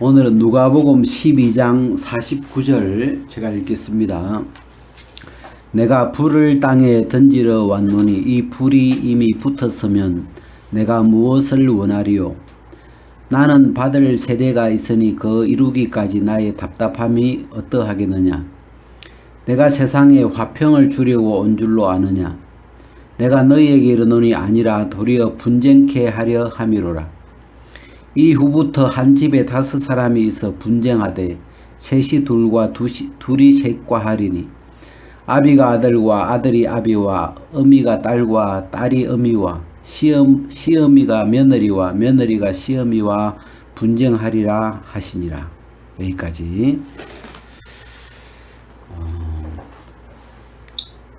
오늘은 누가복음 12장 49절 제가 읽겠습니다. 내가 불을 땅에 던지러 왔노니 이 불이 이미 붙었으면 내가 무엇을 원하리요? 나는 받을 세대가 있으니 그 이루기까지 나의 답답함이 어떠하겠느냐? 내가 세상에 화평을 주려고 온 줄로 아느냐? 내가 너희에게 이르노니 아니라 도리어 분쟁케 하려 함이로라. 이후부터 한 집에 5사람이 있어 분쟁하되 셋이 둘과 둘이 셋과 하리니 아비가 아들과 아들이 아비와 어미가 딸과 딸이 어미와 시어미가 며느리와 며느리가 시어미와 분쟁하리라 하시니라. 여기까지.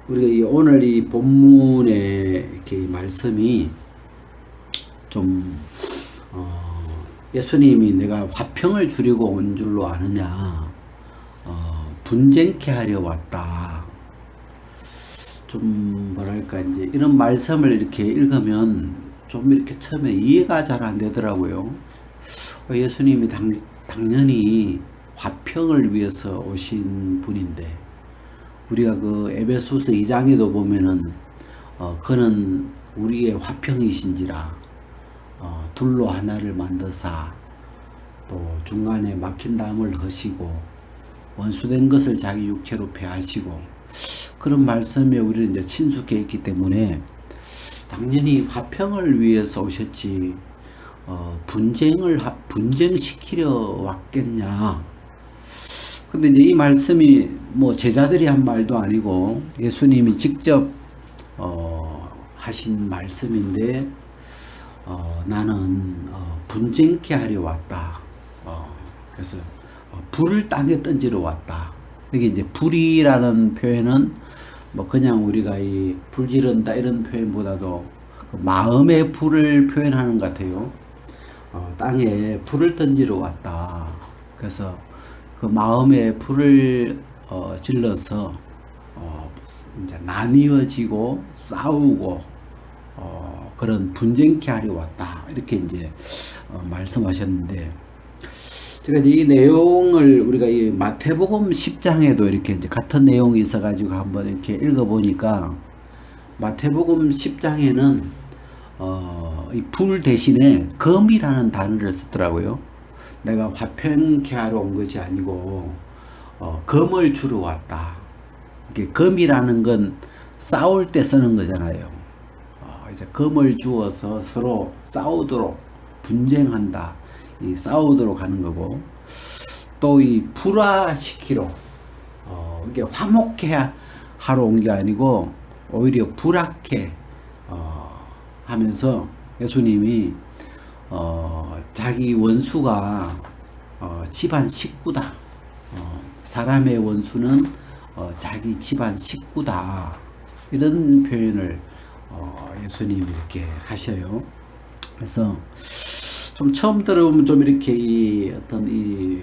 우리가 오늘 이 본문의 이렇게 말씀이 좀 예수님이 내가 화평을 주려고 온 줄로 아느냐, 분쟁케 하려 왔다. 좀 뭐랄까 이제 이런 말씀을 이렇게 읽으면 좀 이렇게 처음에 이해가 잘 안 되더라고요. 예수님이 당연히 화평을 위해서 오신 분인데 우리가 그 에베소서 2장에도 보면은 그는 우리의 화평이신지라 둘로 하나를 만드사 또 중간에 막힌 담을 허시고 원수된 것을 자기 육체로 패하시고 그런 말씀에 우리는 이제 친숙해 있기 때문에 당연히 화평을 위해서 오셨지 분쟁시키려 왔겠냐. 근데 이제 이 말씀이 뭐 제자들이 한 말도 아니고 예수님이 직접 하신 말씀인데 나는 분쟁케 하려 왔다. 그래서 불을 땅에 던지러 왔다. 여기 이제 불이라는 표현은 뭐 그냥 우리가 이 불 지른다 이런 표현보다도 마음의 불을 표현하는 것 같아요. 땅에 불을 던지러 왔다. 그래서 그 마음에 불을 질러서 이제 나뉘어지고 싸우고 그런 분쟁케 하려 왔다. 이렇게 이제 말씀하셨는데 제가 이제 이 내용을 우리가 이 마태복음 10장에도 이렇게 이제 같은 내용이 있어가지고 한번 이렇게 읽어보니까 마태복음 10장에는 이 불 대신에 검이라는 단어를 썼더라고요. 내가 화평케 하러 온 것이 아니고 검을 주러 왔다. 이게 검이라는 건 싸울 때 쓰는 거잖아요. 이제 검을 주어서 서로 싸우도록 분쟁한다. 이 싸우도록 하는 거고 또 이 불화시키러 이게 화목해 하러 온 게 아니고 오히려 불악해 하면서 예수님이 자기 원수가 집안 식구다. 사람의 원수는 자기 집안 식구다. 이런 표현을 예수님이 이렇게 하셔요. 그래서 좀 처음 들어보면 좀 이렇게 이 어떤 이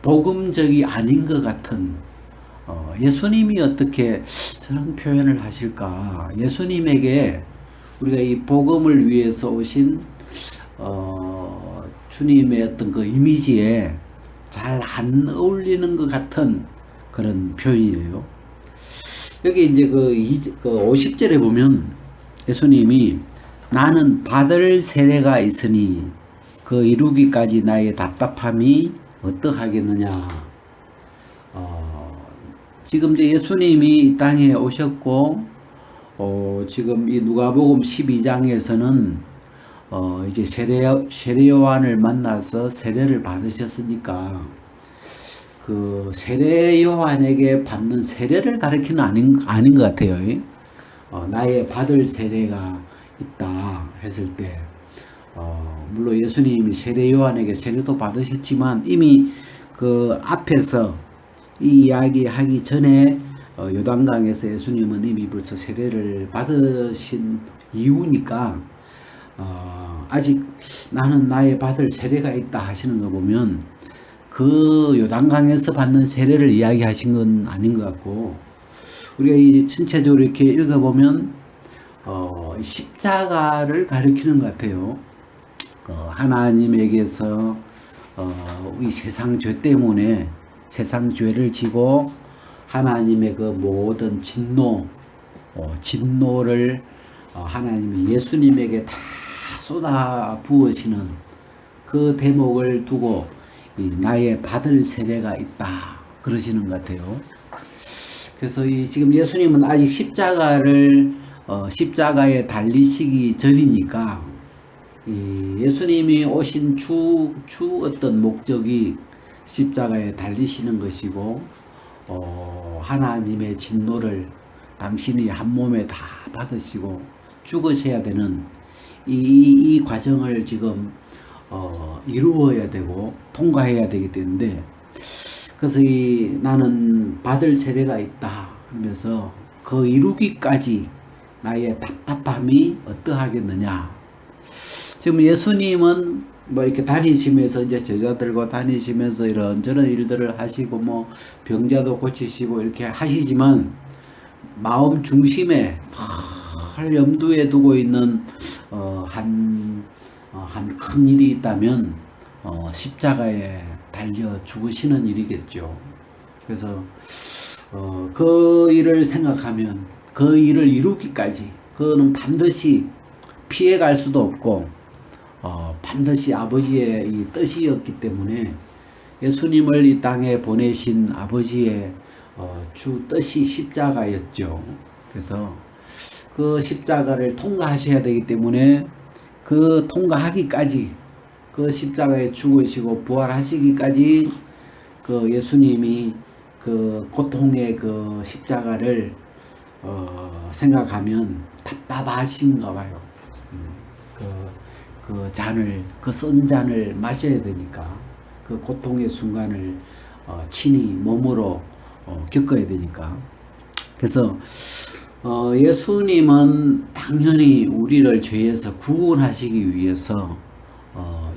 복음적이 아닌 것 같은 예수님이 어떻게 저런 표현을 하실까? 예수님에게 우리가 이 복음을 위해서 오신 주님의 어떤 그 이미지에 잘 안 어울리는 것 같은 그런 표현이에요. 여기 이제 그 50절에 보면 예수님이 나는 받을 세례가 있으니 그 이루기까지 나의 답답함이 어떠하겠느냐. 지금 이제 예수님이 이 땅에 오셨고 지금 이 누가복음 12장에서는 이제 세례 요한을 만나서 세례를 받으셨으니까 그 세례 요한에게 받는 세례를 가르치는 아닌 것 같아요. 나의 받을 세례가 있다 했을 때 물론 예수님이 세례 요한에게 세례도 받으셨지만 이미 그 앞에서 이 이야기 하기 전에 요단강에서 예수님은 이미 벌써 세례를 받으신 이유니까 아직 나는 나의 받을 세례가 있다 하시는 거 보면 그 요단강에서 받는 세례를 이야기하신 건 아닌 것 같고 우리가 이 전체적으로 이렇게 읽어보면 십자가를 가리키는 것 같아요. 하나님에게서 이 세상 죄 때문에 세상 죄를 지고 하나님의 그 모든 진노를 하나님이 예수님에게 다 쏟아 부으시는 그 대목을 두고 나의 받을 세례가 있다 그러시는 것 같아요. 그래서 지금 예수님은 아직 십자가에 달리시기 전이니까 예수님이 오신 주 어떤 목적이 십자가에 달리시는 것이고 하나님의 진노를 당신이 한 몸에 다 받으시고 죽으셔야 되는 이 과정을 지금 이루어야 되고 통과해야 되기 때문에 그래서 나는 받을 세례가 있다 그러면서 그 이루기까지 나의 답답함이 어떠하겠느냐. 지금 예수님은 뭐 이렇게 다니시면서 이제 제자들과 다니시면서 이런저런 일들을 하시고 뭐 병자도 고치시고 이렇게 하시지만 마음 중심에 늘 염두에 두고 있는 한 큰 일이 있다면 십자가에 달려 죽으시는 일이겠죠. 그래서 그 일을 생각하면 그 일을 이루기까지 그거는 반드시 피해갈 수도 없고 반드시 아버지의 이 뜻이었기 때문에 예수님을 이 땅에 보내신 아버지의 주 뜻이 십자가였죠. 그래서 그 십자가를 통과하셔야 되기 때문에 그 통과하기까지 그 십자가에 죽으시고 부활하시기까지 그 예수님이 그 고통의 그 십자가를 생각하면 답답하신가 봐요. 그 잔을, 그 쓴 잔을 마셔야 되니까 그 고통의 순간을 친히 몸으로 겪어야 되니까. 그래서 예수님은 당연히 우리를 죄에서 구원하시기 위해서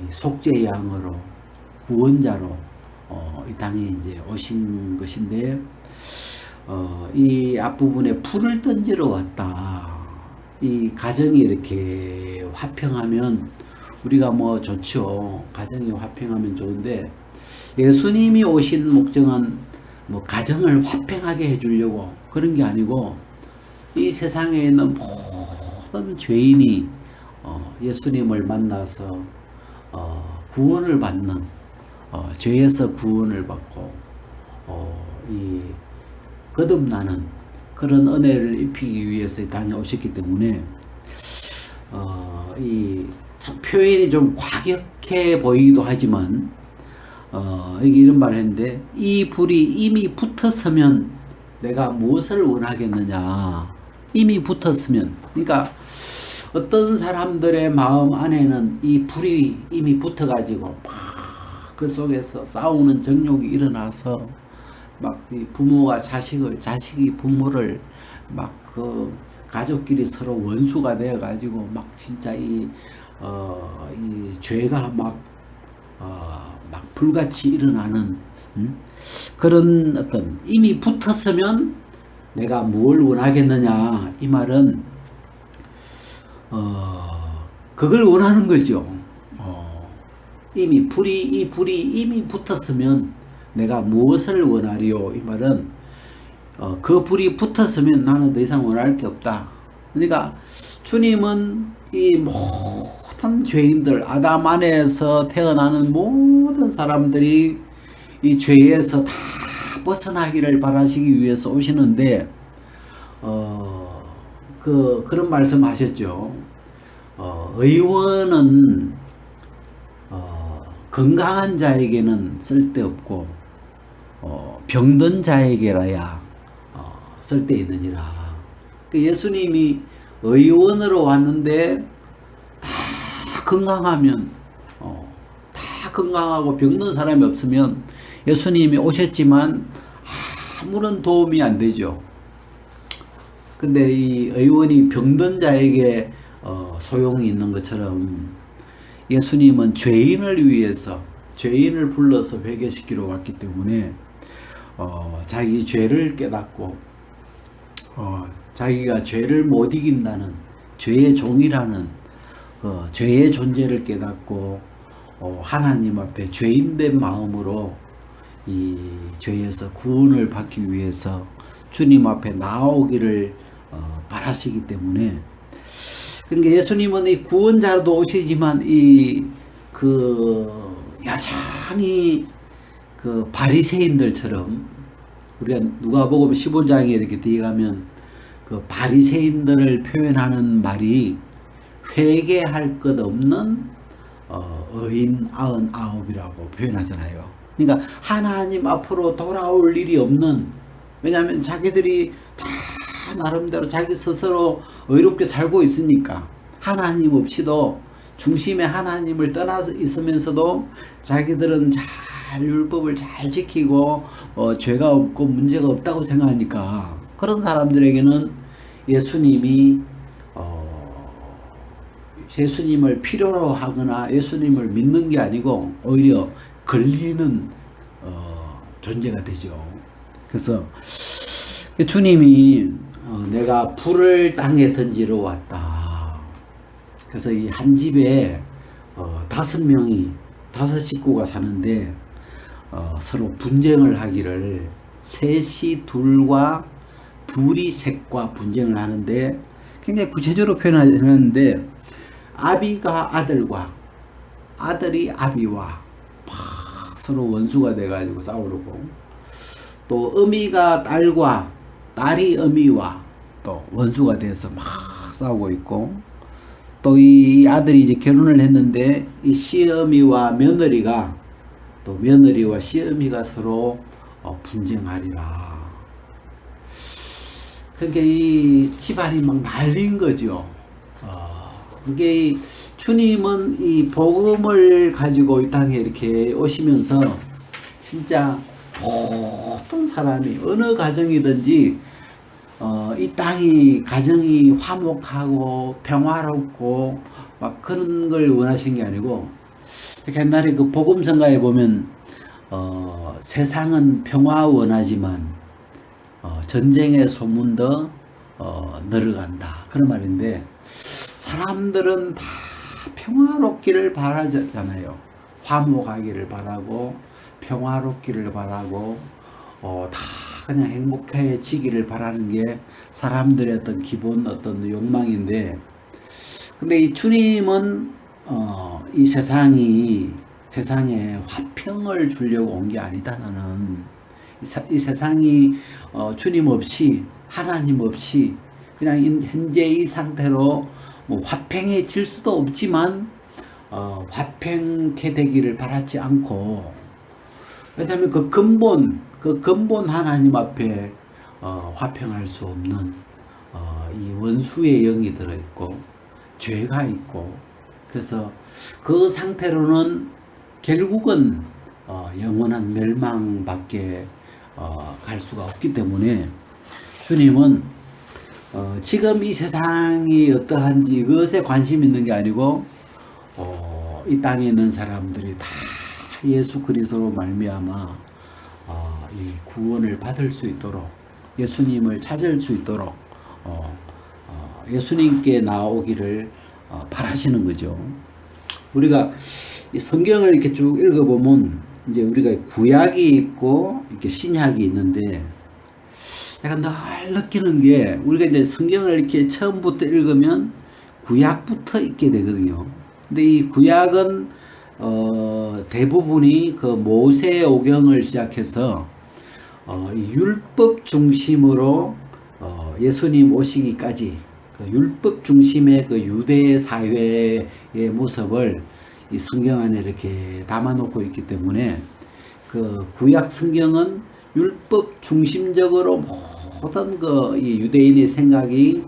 속죄 양으로 구원자로 이 땅에 이제 오신 것인데 이 앞부분에 풀을 던지러 왔다. 이 가정이 이렇게 화평하면 우리가 뭐 좋죠. 가정이 화평하면 좋은데 예수님이 오신 목적은 뭐 가정을 화평하게 해주려고 그런 게 아니고 이 세상에 있는 모든 죄인이 예수님을 만나서 구원을 받는 죄에서 구원을 받고 이 거듭나는 그런 은혜를 입히기 위해서 이 땅에 오셨기 때문에 이 참 표현이 좀 과격해 보이기도 하지만 여기 이런 말을 했는데 이 불이 이미 붙었으면 내가 무엇을 원하겠느냐. 이미 붙었으면 그러니까 어떤 사람들의 마음 안에는 이 불이 이미 붙어 가지고 그 속에서 싸우는 정욕이 일어나서 막 부모가 자식을 자식이 부모를 막 그 가족끼리 서로 원수가 되어 가지고 막 진짜 이 죄가 막 불같이 일어나는 그런 어떤 이미 붙었으면 내가 뭘 원하겠느냐 이 말은 그걸 원하는 거죠. 이미 이 불이 이미 붙었으면 내가 무엇을 원하리요 이 말은 그 불이 붙었으면 나는 더 이상 원할 게 없다. 그러니까 주님은 이 모든 죄인들 아담 안에서 태어나는 모든 사람들이 이 죄에서 다 벗어나기를 바라시기 위해서 오시는데 그런 말씀 하셨죠. 의원은 건강한 자에게는 쓸데없고 병든 자에게라야 쓸데있느니라. 예수님이 의원으로 왔는데 다 건강하면 다 건강하고 병든 사람이 없으면 예수님이 오셨지만 아무런 도움이 안 되죠. 근데 이 의원이 병든 자에게 소용이 있는 것처럼 예수님은 죄인을 위해서 죄인을 불러서 회개시키러 왔기 때문에 자기 죄를 깨닫고 자기가 죄를 못 이긴다는 죄의 종이라는 죄의 존재를 깨닫고 하나님 앞에 죄인된 마음으로 이 죄에서 구원을 받기 위해서 주님 앞에 나오기를 바라시기 때문에, 그러니까 예수님은 이 구원자로도 오시지만 여전히 그 바리새인들처럼, 우리가 누가복음 15장에 이렇게 뒤에 가면 그 바리새인들을 표현하는 말이 회개할 것 없는 의인 99이라고 표현하잖아요. 그러니까 하나님 앞으로 돌아올 일이 없는, 왜냐하면 자기들이 다 나름대로 자기 스스로 의롭게 살고 있으니까, 하나님 없이도 중심에 하나님을 떠나서 있으면서도 자기들은 잘 율법을 잘 지키고 죄가 없고 문제가 없다고 생각하니까, 그런 사람들에게는 예수님을 필요로 하거나 예수님을 믿는 게 아니고 오히려 걸리는 존재가 되죠. 그래서 주님이 내가 불을 땅에 던지러 왔다. 그래서 이 한 집에 5명이 5식구가 사는데 서로 분쟁을 하기를, 셋이 둘과 둘이 셋과 분쟁을 하는데, 굉장히 구체적으로 표현하는데, 아비가 아들과 아들이 아비와 막 서로 원수가 돼가지고 싸우고, 또 어미가 딸과 딸이 어미와 또 원수가 돼서 막 싸우고 있고, 또 이 아들이 이제 결혼을 했는데 이 시어미와 며느리가, 또 며느리와 시어미가 서로 분쟁하리라. 그러니까 이 집안이 막 난린 거죠. 그게 주님은 이 복음을 가지고 이 땅에 이렇게 오시면서 진짜 모든 사람이 어느 가정이든지 이 땅이 가정이 화목하고 평화롭고 막 그런 걸 원하신 게 아니고, 옛날에 그 복음성가에 보면 세상은 평화 원하지만 전쟁의 소문도 늘어간다, 그런 말인데, 사람들은 다 평화롭기를 바라잖아요. 화목하기를 바라고 평화롭기를 바라고 다 그냥 행복해지기를 바라는 게 사람들의 어떤 기본 어떤 욕망인데, 근데 이 주님은 이 세상에 화평을 주려고 온 게 아니다. 나는 이 세상이 주님 없이, 하나님 없이 그냥 현재 이 상태로 뭐 화평해질 수도 없지만 화평케 되기를 바라지 않고, 왜냐하면 그 근본 하나님 앞에 화평할 수 없는 이 원수의 영이 들어있고 죄가 있고, 그래서 그 상태로는 결국은 영원한 멸망밖에 갈 수가 없기 때문에, 주님은 지금 이 세상이 어떠한지 이것에 관심 있는 게 아니고 이 땅에 있는 사람들이 다 예수 그리스도로 말미암아 이 구원을 받을 수 있도록, 예수님을 찾을 수 있도록 예수님께 나오기를 바라시는 거죠. 우리가 이 성경을 이렇게 쭉 읽어보면 이제 우리가 구약이 있고 이렇게 신약이 있는데, 제가 늘 느끼는 게, 우리가 이제 성경을 이렇게 처음부터 읽으면 구약부터 읽게 되거든요. 근데 이 구약은 대부분이 그 모세오경을 시작해서 이 율법 중심으로 예수님 오시기까지 그 율법 중심의 그 유대 사회의 모습을 이 성경 안에 이렇게 담아놓고 있기 때문에, 그 구약 성경은 율법 중심적으로 모든 그 이 유대인의 생각이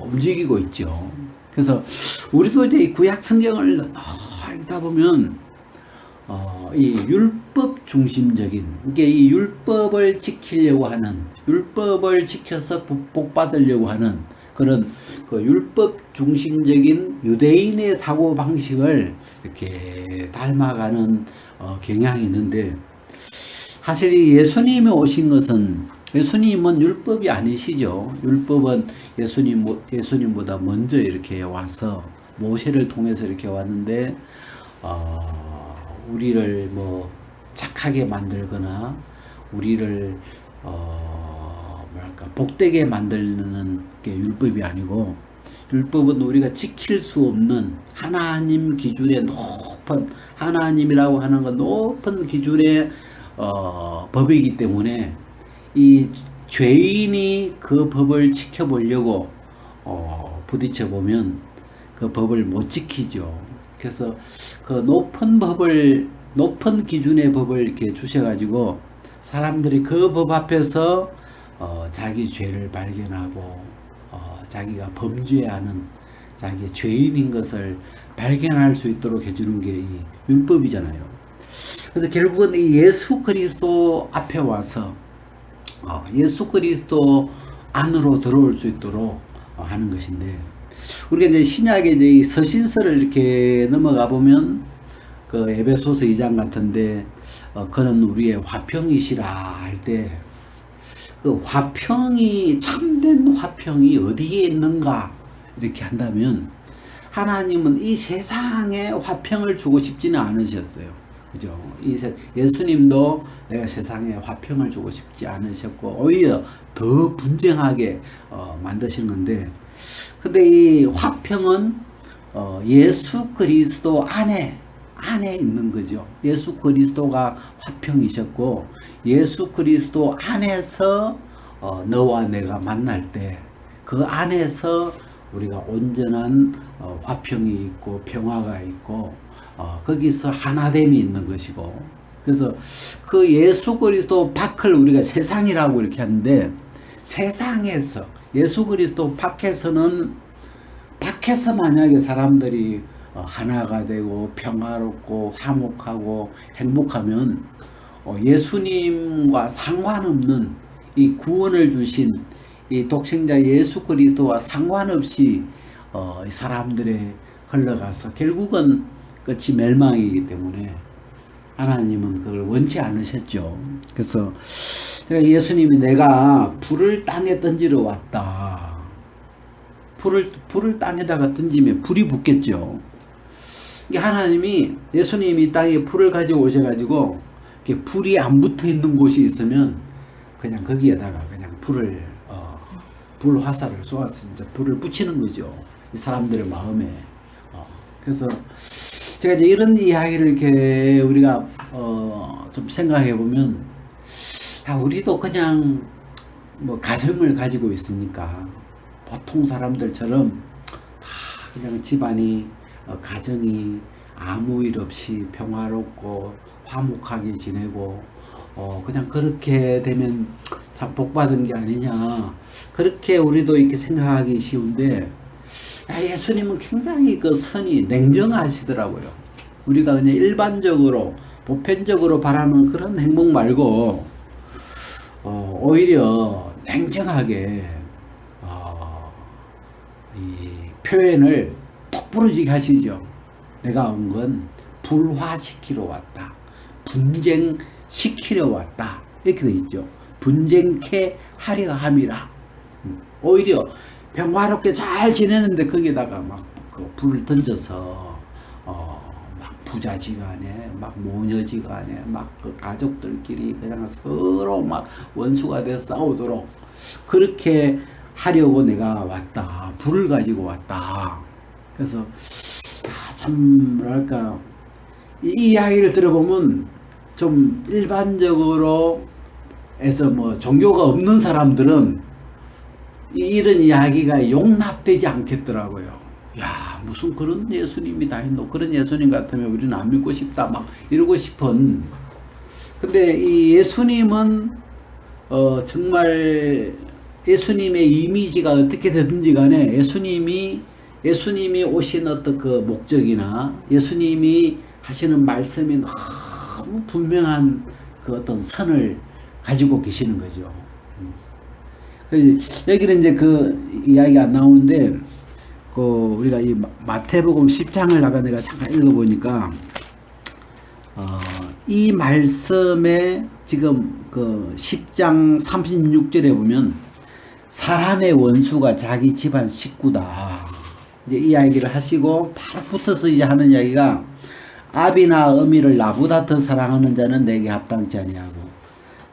움직이고 있죠. 그래서 우리도 이제 이 구약 성경을 읽다 보면 이 율법 중심적인, 이게 이 율법을 지키려고 하는, 율법을 지켜서 복 받으려고 하는 그런 그 율법 중심적인 유대인의 사고 방식을 이렇게 닮아가는 경향이 있는데, 사실 예수님이 오신 것은, 예수님은 율법이 아니시죠. 율법은 예수님보다 먼저 이렇게 와서 모세를 통해서 이렇게 왔는데, 우리를 뭐 착하게 만들거나 우리를 뭐랄까 복되게 만드는 게 율법이 아니고, 율법은 우리가 지킬 수 없는 하나님 기준의 높은, 하나님이라고 하는 건 높은 기준의 법이기 때문에 이 죄인이 그 법을 지켜보려고 부딪혀 보면 그 법을 못 지키죠. 그래서 그 높은 기준의 법을 이렇게 주셔가지고 사람들이 그 법 앞에서 자기 죄를 발견하고 자기가 범죄하는, 자기 죄인인 것을 발견할 수 있도록 해주는 게 이 율법이잖아요. 그래서 결국은 이 예수 그리스도 앞에 와서 예수 그리스도 안으로 들어올 수 있도록 하는 것인데, 우리가 이제 신약의 이제 이 서신서를 이렇게 넘어가 보면 그 에베소서 2장 같은데 그는 우리의 화평이시라 할 때, 그 화평이, 참된 화평이 어디에 있는가 이렇게 한다면, 하나님은 이 세상에 화평을 주고 싶지는 않으셨어요. 그죠? 예수님도 내가 세상에 화평을 주고 싶지 않으셨고 오히려 더 분쟁하게 만드신 건데, 근데 이 화평은 예수 그리스도 안에 있는 거죠. 예수 그리스도가 화평이셨고, 예수 그리스도 안에서 너와 내가 만날 때 그 안에서 우리가 온전한 화평이 있고 평화가 있고 거기서 하나됨이 있는 것이고, 그래서 그 예수 그리스도 밖을 우리가 세상이라고 이렇게 하는데, 세상에서 예수 그리스도 밖에서는, 밖에서 만약에 사람들이 하나가 되고 평화롭고 화목하고 행복하면 예수님과 상관없는 이 구원을 주신 이 독생자 예수 그리스도와 상관없이 사람들의 흘러가서 결국은 끝이 멸망이기 때문에 하나님은 그걸 원치 않으셨죠. 그래서 예수님이 내가 불을 땅에 던지러 왔다. 불을 땅에다가 던지면 불이 붙겠죠. 하나님이, 예수님이 땅에 불을 가지고 오셔가지고 불이 안 붙어 있는 곳이 있으면 그냥 거기에다가 그냥 불 화살을 쏘아서 진짜 불을 붙이는 거죠. 이 사람들의 마음에. 그래서 제가 이제 이런 이야기를 이렇게 우리가 좀 생각해 보면, 우리도 그냥 뭐 가정을 가지고 있으니까 보통 사람들처럼 다 그냥 집안이 가정이 아무 일 없이 평화롭고 화목하게 지내고 그냥 그렇게 되면 참 복받은 게 아니냐, 그렇게 우리도 이렇게 생각하기 쉬운데, 예수님은 굉장히 그 선이 냉정하시더라고요. 우리가 그냥 일반적으로 보편적으로 바라는 그런 행복 말고 오히려 냉정하게 이 표현을 똑부러지게 하시죠. 내가 온 건 불화시키러 왔다, 분쟁시키러 왔다, 이렇게 돼 있죠. 분쟁케 하려 함이라. 오히려 평화롭게 잘 지내는데 거기다가 막 그 불을 던져서 막 부자지간에 막 모녀지간에 막 그 가족들끼리 그냥 서로 막 원수가 돼서 싸우도록 그렇게 하려고 내가 왔다, 불을 가지고 왔다. 그래서 참 뭐랄까, 이 이야기를 들어보면 좀 일반적으로 해서 뭐 종교가 없는 사람들은 이런 이야기가 용납되지 않겠더라고요. 야, 무슨 그런 예수님이 다 있노? 그런 예수님 같으면 우리는 안 믿고 싶다, 막 이러고 싶은. 근데 이 예수님은 정말 예수님의 이미지가 어떻게 되든지 간에 예수님이 오신 어떤 그 목적이나 예수님이 하시는 말씀이 너무 분명한 그 어떤 선을 가지고 계시는 거죠. 여기는 이제 그 이야기 안 나오는데, 그 우리가 이 마태복음 10장을 내가 잠깐 읽어보니까 이 말씀에 지금 그 10장 36절에 보면 사람의 원수가 자기 집안 식구다, 이제 이 이야기를 하시고 바로 붙어서 이제 하는 이야기가, 아비나 어미를 나보다 더 사랑하는 자는 내게 합당치 아니하고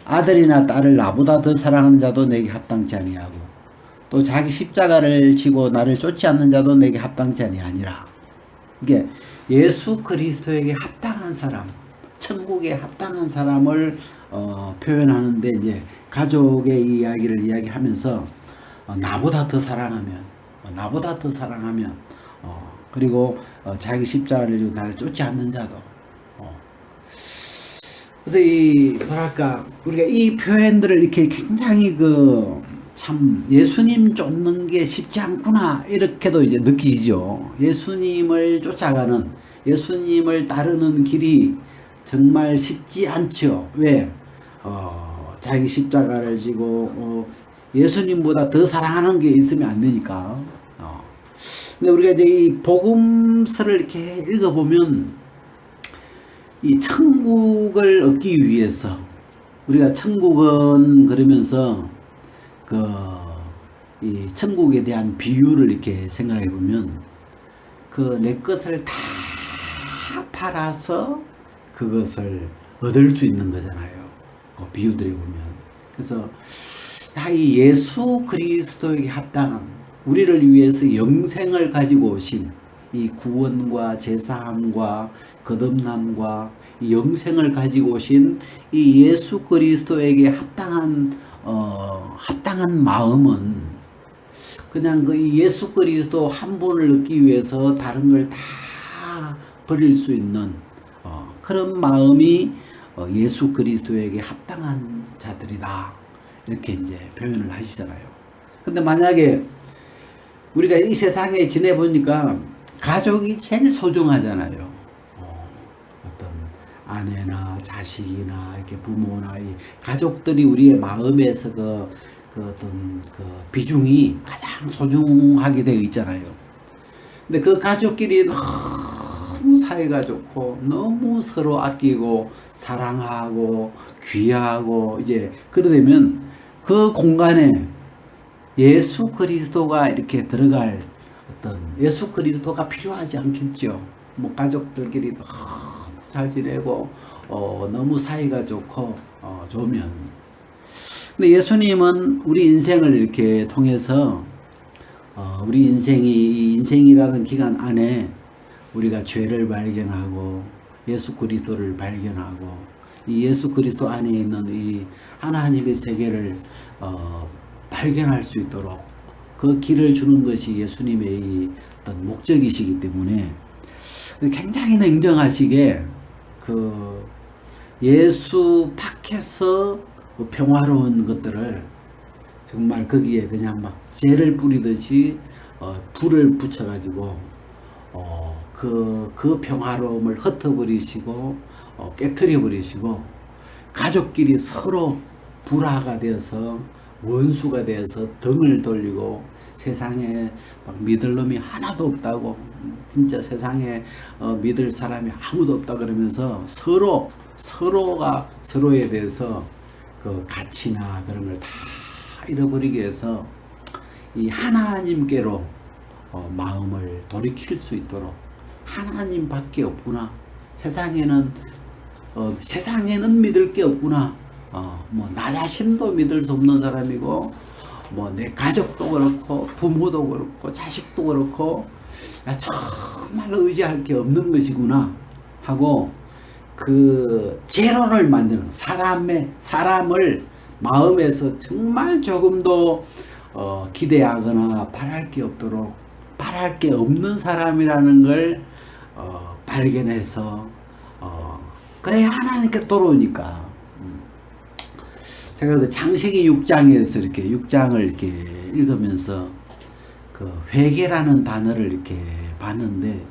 아들이나 딸을 나보다 더 사랑하는 자도 내게 합당치 아니하고 또 자기 십자가를 지고 나를 쫓지 않는 자도 내게 합당치 아니하니라. 이게 예수 그리스도에게 합당한 사람, 천국에 합당한 사람을 표현하는데 이제 가족의 이야기를 이야기하면서 나보다 더 사랑하면, 나보다 더 사랑하면, 그리고 자기 십자가를 지고 나를 쫓지 않는 자도. 그래서 이 뭐랄까 우리가 이 표현들을 이렇게 굉장히 참 예수님 쫓는 게 쉽지 않구나 이렇게도 이제 느끼죠. 예수님을 쫓아가는 예수님을 따르는 길이 정말 쉽지 않죠. 왜? 자기 십자가를 지고 예수님보다 더 사랑하는 게 있으면 안 되니까. 근데 우리가 이제 이 복음서를 이렇게 읽어보면 이 천국을 얻기 위해서 우리가 천국은 그러면서 이 천국에 대한 비유를 이렇게 생각해 보면 내 것을 다 팔아서 그것을 얻을 수 있는 거잖아요. 그 비유들에 보면. 그래서 이 예수 그리스도에게 합당한 우리를 위해서 영생을 가지고 오신 이 구원과 제사함과 거듭남과 이 영생을 가지고 오신 이 예수 그리스도에게 합당한 마음은 그냥 예수 그리스도 한 분을 얻기 위해서 다른 걸 다 버릴 수 있는 그런 마음이 예수 그리스도에게 합당한 자들이다. 이렇게 이제 표현을 하시잖아요. 근데 만약에 우리가 이 세상에 지내보니까 가족이 제일 소중하잖아요. 어떤 아내나 자식이나 이렇게 부모나 이 가족들이 우리의 마음에서 어떤 비중이 가장 소중하게 되어 있잖아요. 근데 그 가족끼리 너무 사이가 좋고 너무 서로 아끼고 사랑하고 귀하고 이제 그러려면 그 공간에 예수 그리스도가 이렇게 들어갈 어떤 예수 그리스도가 필요하지 않겠죠. 뭐 가족들끼리 너무 잘 지내고 너무 사이가 좋고 좋으면. 근데 예수님은 우리 인생을 이렇게 통해서 우리 이 인생이라는 기간 안에 우리가 죄를 발견하고 예수 그리스도를 발견하고 이 예수 그리스도 안에 있는 이 하나님의 세계를 발견할 수 있도록 그 길을 주는 것이 예수님의 이 어떤 목적이시기 때문에 굉장히 냉정하시게 예수 밖에서 평화로운 것들을 정말 거기에 그냥 막 재를 뿌리듯이 불을 붙여가지고 그 평화로움을 흩어버리시고 깨트려 버리시고 가족끼리 서로 불화가 되어서 원수가 되어서 등을 돌리고 세상에 막 믿을 놈이 하나도 없다고 진짜 세상에 믿을 사람이 아무도 없다 그러면서 서로가 서로에 대해서 그 가치나 그런 걸 다 잃어버리기 위해서 이 하나님께로 마음을 돌이킬 수 있도록 하나님밖에 없구나. 세상에는 믿을 게 없구나. 나 자신도 믿을 수 없는 사람이고, 내 가족도 그렇고, 부모도 그렇고, 자식도 그렇고, 정말로 의지할 게 없는 것이구나 하고, 제로를 만드는 사람을 마음에서 정말 조금도 기대하거나 바랄 게 없도록, 바랄 게 없는 사람이라는 걸 발견해서, 그래야 하나님께 돌아오니까. 제가 창세기 6장에서 이렇게 6장을 이렇게 읽으면서 회개라는 단어를 이렇게 봤는데,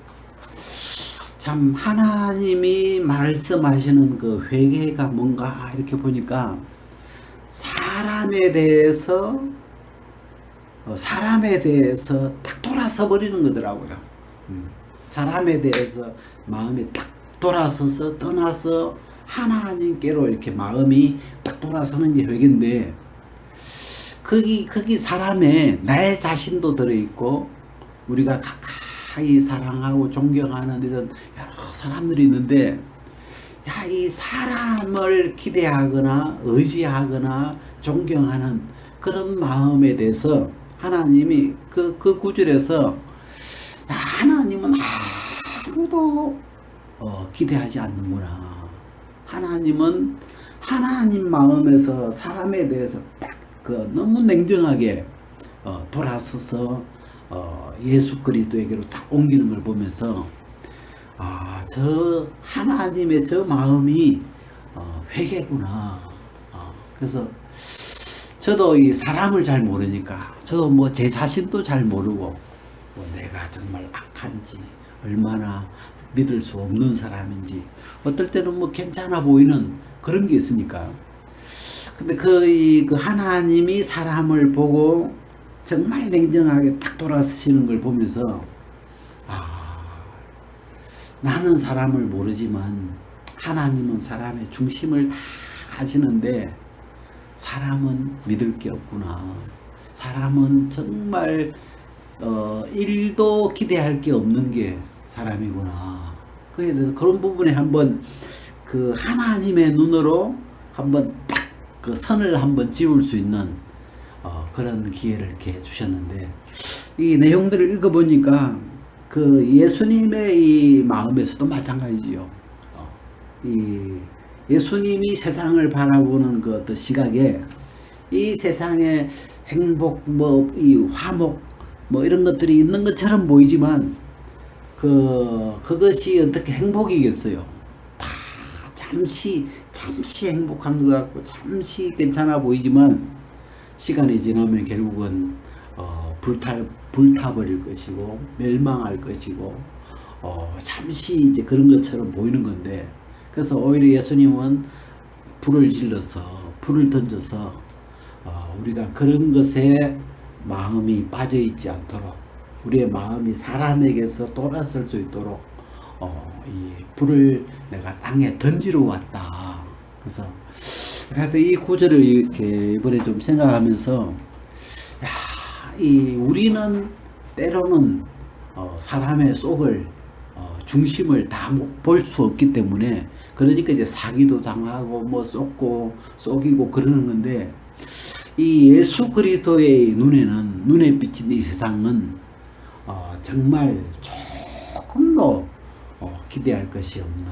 참 하나님이 말씀하시는 회개가 뭔가 이렇게 보니까 사람에 대해서 딱 돌아서 버리는 거더라고요. 사람에 대해서 마음이 딱 돌아서서 떠나서 하나님께로 이렇게 마음이 딱 돌아서는 게 회개인데, 거기 사람에 나의 자신도 들어있고 우리가 가까이 사랑하고 존경하는 이런 여러 사람들이 있는데, 야, 이 사람을 기대하거나 의지하거나 존경하는 그런 마음에 대해서 하나님이 그 구절에서, 야, 하나님은 아무도 기대하지 않는구나. 하나님은 하나님 마음에서 사람에 대해서 딱 너무 냉정하게 돌아서서 예수 그리스도에게로 딱 옮기는 걸 보면서, 저 하나님의 저 마음이 회개구나. 그래서 저도 이 사람을 잘 모르니까, 저도 뭐 제 자신도 잘 모르고, 내가 정말 악한지, 얼마나 믿을 수 없는 사람인지, 어떨 때는 뭐 괜찮아 보이는 그런 게 있으니까. 근데 그 하나님이 사람을 보고 정말 냉정하게 딱 돌아서시는 걸 보면서, 나는 사람을 모르지만 하나님은 사람의 중심을 다 아시는데, 사람은 믿을 게 없구나. 사람은 정말 1도 기대할 게 없는 게 사람이구나. 그에 대해서 그런 부분에 한번 그 하나님의 눈으로 한번 딱 그 선을 한번 지울 수 있는 그런 기회를 이렇게 주셨는데, 이 내용들을 읽어보니까 그 예수님의 이 마음에서도 마찬가지죠. 이 예수님이 세상을 바라보는 그 어떤 시각에 이 세상에 행복, 이 화목, 이런 것들이 있는 것처럼 보이지만, 그것이 어떻게 행복이겠어요? 다 잠시 행복한 것 같고, 잠시 괜찮아 보이지만, 시간이 지나면 결국은, 불타버릴 것이고, 멸망할 것이고, 잠시 이제 그런 것처럼 보이는 건데, 그래서 오히려 예수님은 불을 던져서, 우리가 그런 것에 마음이 빠져있지 않도록, 우리의 마음이 사람에게서 돌아설 수 있도록, 이 불을 내가 땅에 던지러 왔다. 그래서 이 구절을 이렇게 이번에 좀 생각하면서, 우리는 때로는 사람의 속을, 중심을 다 볼 수 없기 때문에, 그러니까 이제 사기도 당하고 속이고 그러는 건데, 이 예수 그리스도의 눈에 비친 이 세상은 정말 조금도 기대할 것이 없는,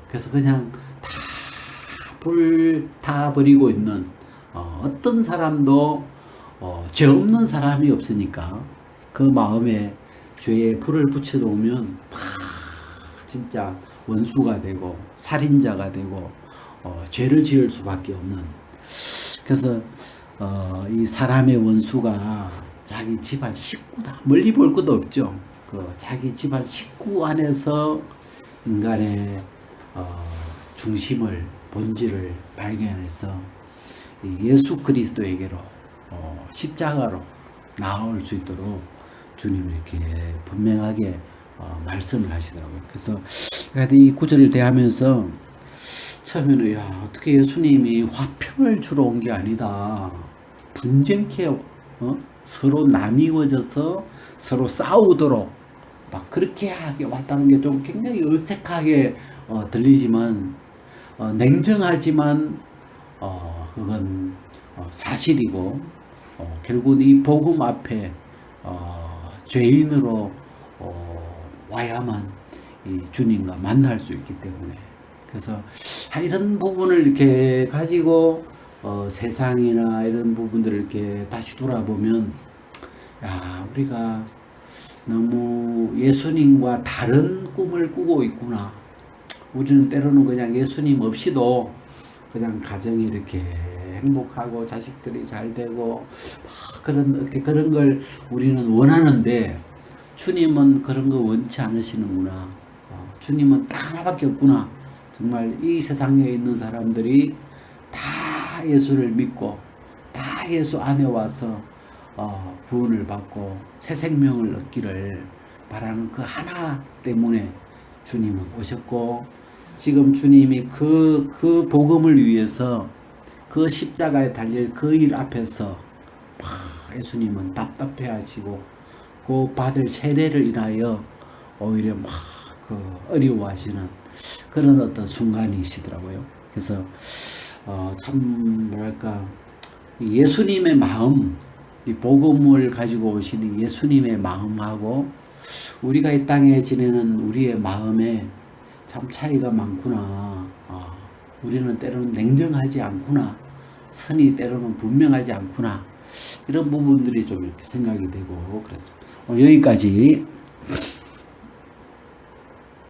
그래서 그냥 다 불타버리고 있는, 어떤 사람도 죄 없는 사람이 없으니까 그 마음에 죄에 불을 붙여놓으면 진짜 원수가 되고 살인자가 되고 죄를 지을 수밖에 없는. 그래서 이 사람의 원수가 자기 집안 식구다. 멀리 볼 것도 없죠. 자기 집안 식구 안에서 인간의 중심을, 본질을 발견해서 예수 그리스도에게로, 십자가로 나올 수 있도록 주님이 이렇게 분명하게 말씀을 하시더라고요. 그래서 이 구절을 대하면서 처음에는, 어떻게 예수님이 화평을 주러 온 게 아니다, 분쟁케 서로 나뉘어져서 서로 싸우도록 막 그렇게 하게 왔다는 게 좀 굉장히 어색하게 들리지만, 냉정하지만 그건 사실이고, 결국 이 복음 앞에 죄인으로 와야만 이 주님과 만날 수 있기 때문에, 그래서 이런 부분을 이렇게 가지고 세상이나 이런 부분들을 이렇게 다시 돌아보면, 우리가 너무 예수님과 다른 꿈을 꾸고 있구나. 우리는 때로는 그냥 예수님 없이도 그냥 가정이 이렇게 행복하고 자식들이 잘 되고 그런 걸 우리는 원하는데, 주님은 그런 거 원치 않으시는구나. 주님은 딱 하나밖에 없구나. 정말 이 세상에 있는 사람들이 다 예수를 믿고 다 예수 안에 와서 구원을 받고 새 생명을 얻기를 바라는 그 하나 때문에 주님은 오셨고, 지금 주님이 그 복음을 위해서 그 십자가에 달릴 그 일 앞에서 예수님은 답답해 하시고, 그 받을 세례를 인하여 오히려 그 어려워하시는 그런 어떤 순간이시더라고요. 그래서 참 뭐랄까 예수님의 마음, 이 복음을 가지고 오시는 예수님의 마음하고 우리가 이 땅에 지내는 우리의 마음에 참 차이가 많구나. 우리는 때로는 냉정하지 않구나. 선이 때로는 분명하지 않구나. 이런 부분들이 좀 이렇게 생각이 되고 그렇습니다. 오늘 여기까지